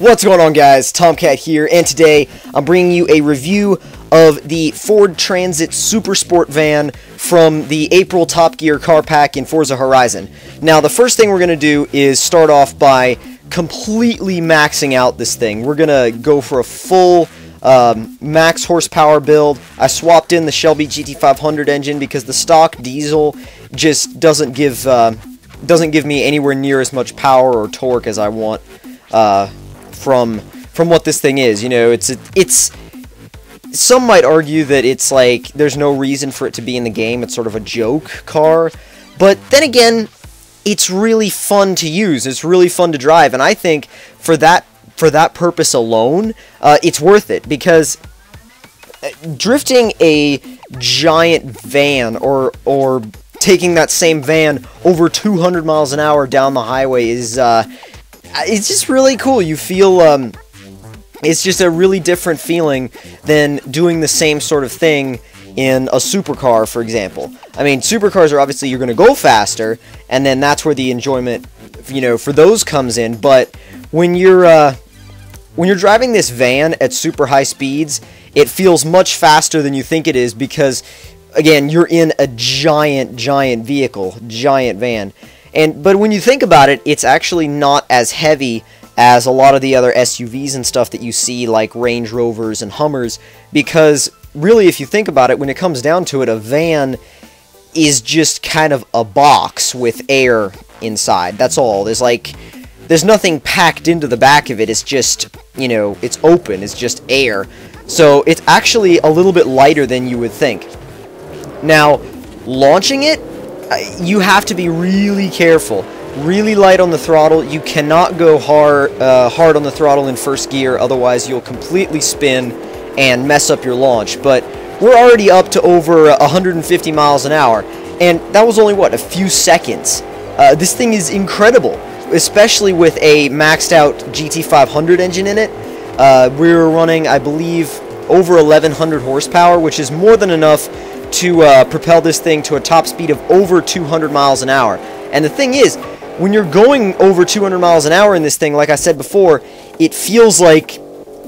What's going on, guys? Tomcat here, and today I'm bringing you a review of the Ford Transit SuperSport van from the April Top Gear car pack in Forza Horizon. Now, the first thing we're going to do is start off by completely maxing out this thing. We're going to go for a full max horsepower build. I swapped in the Shelby GT500 engine because the stock diesel just doesn't give me anywhere near as much power or torque as I want from what this thing is. You know, it's some might argue that it's like there's no reason for it to be in the game. It's sort of a joke car, but then again, it's really fun to use. It's really fun to drive, and I think for that purpose alone, it's worth it, because drifting a giant van or taking that same van over 200 miles an hour down the highway is it's just really cool. You feel it's just a really different feeling than doing the same sort of thing in a supercar, for example. I mean, supercars are obviously, you're going to go faster, and then that's where the enjoyment, you know, for those comes in. But when you're driving this van at super high speeds, it feels much faster than you think it is, because again, you're in a giant vehicle, giant van. But when you think about it, it's actually not as heavy as a lot of the other SUVs and stuff that you see, like Range Rovers and Hummers, because really, if you think about it, when it comes down to it, a van is just kind of a box with air inside. That's all. There's nothing packed into the back of it. It's just, you know, it's open. It's just air. So it's actually a little bit lighter than you would think. Now, launching it, you have to be really careful, really light on the throttle. You cannot go hard on the throttle in first gear, otherwise you'll completely spin and mess up your launch. But we're already up to over 150 miles an hour, and that was only, what, a few seconds. This thing is incredible, especially with a maxed out GT500 engine in it. We were running, I believe, over 1100 horsepower, which is more than enough to propel this thing to a top speed of over 200 miles an hour. And the thing is, when you're going over 200 miles an hour in this thing, like I said before, it feels like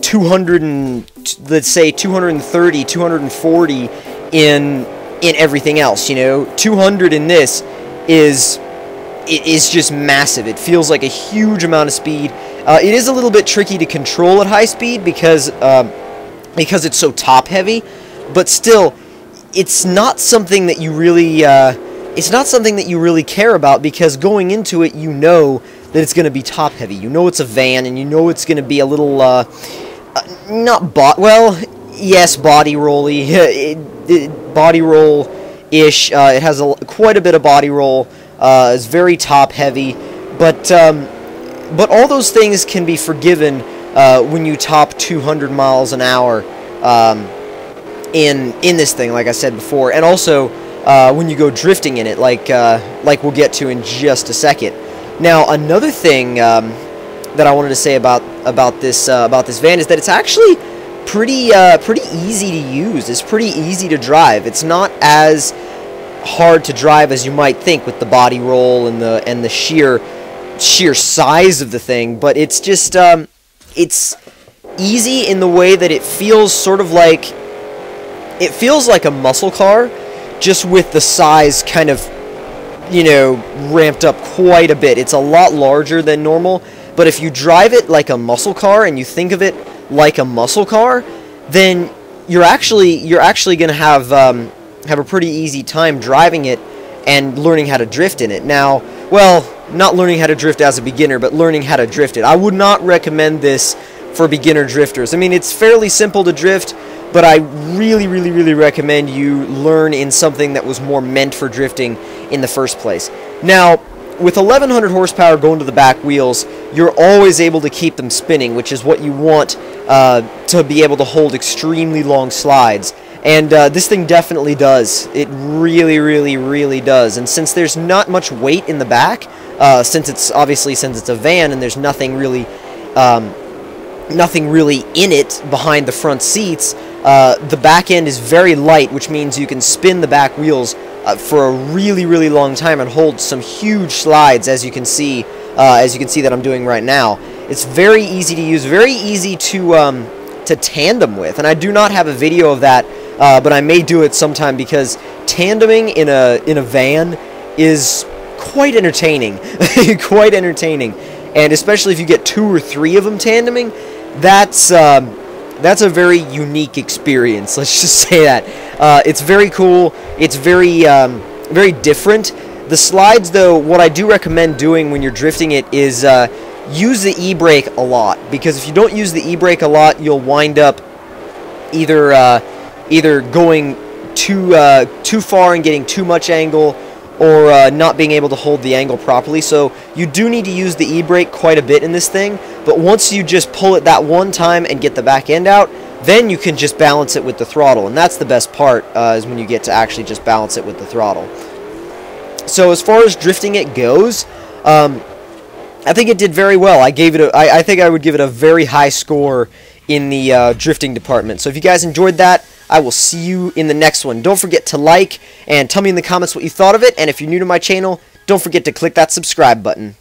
200 and, let's say, 230, 240 in everything else, you know. 200 in this is just massive. It feels like a huge amount of speed. It is a little bit tricky to control at high speed because it's so top heavy, but still, it's not something that you really care about, because going into it, you know that it's going to be top heavy. You know it's a van, and you know it's going to be a little body rolly, body roll-ish. It has quite a bit of body roll. It's very top heavy, but all those things can be forgiven when you top 200 miles an hour in this thing, like I said before, and also when you go drifting in it, like we'll get to in just a second. Now, another thing that I wanted to say about this van is that it's actually pretty easy to use. It's pretty easy to drive. It's not as hard to drive as you might think with the body roll and the sheer size of the thing, but it's just it's easy in the way that it feels sort of like, it feels like a muscle car, just with the size kind of, you know, ramped up quite a bit. It's a lot larger than normal, but if you drive it like a muscle car and you think of it like a muscle car, then you're actually going to have a pretty easy time driving it and learning how to drift in it. Now, well, not learning how to drift as a beginner, but learning how to drift it. I would not recommend this for beginner drifters. I mean, it's fairly simple to drift, but I really recommend you learn in something that was more meant for drifting in the first place. Now, with 1100 horsepower going to the back wheels, you're always able to keep them spinning, which is what you want to be able to hold extremely long slides. And this thing definitely does. It really does. And since there's not much weight in the back, since it's a van and there's nothing really in it behind the front seats, the back end is very light, which means you can spin the back wheels for a really long time and hold some huge slides, as you can see that I'm doing right now. It's very easy to use, very easy to tandem with, and I do not have a video of that, but I may do it sometime because tandeming in a van is quite entertaining, quite entertaining, and especially if you get 2 or 3 of them tandeming, that's a very unique experience. Let's just say that. It's very cool. It's very very different. The slides, though, what I do recommend doing when you're drifting it is use the e-brake a lot, because if you don't use the e-brake a lot, you'll wind up either going too far and getting too much angle, or not being able to hold the angle properly. So you do need to use the e-brake quite a bit in this thing, but once you just pull it that one time and get the back end out, then you can just balance it with the throttle, and that's the best part, is when you get to actually just balance it with the throttle. So as far as drifting it goes, I think it did very well. I think I would give it a very high score in the drifting department. So if you guys enjoyed that, I will see you in the next one. Don't forget to like and tell me in the comments what you thought of it, and if you're new to my channel, don't forget to click that subscribe button.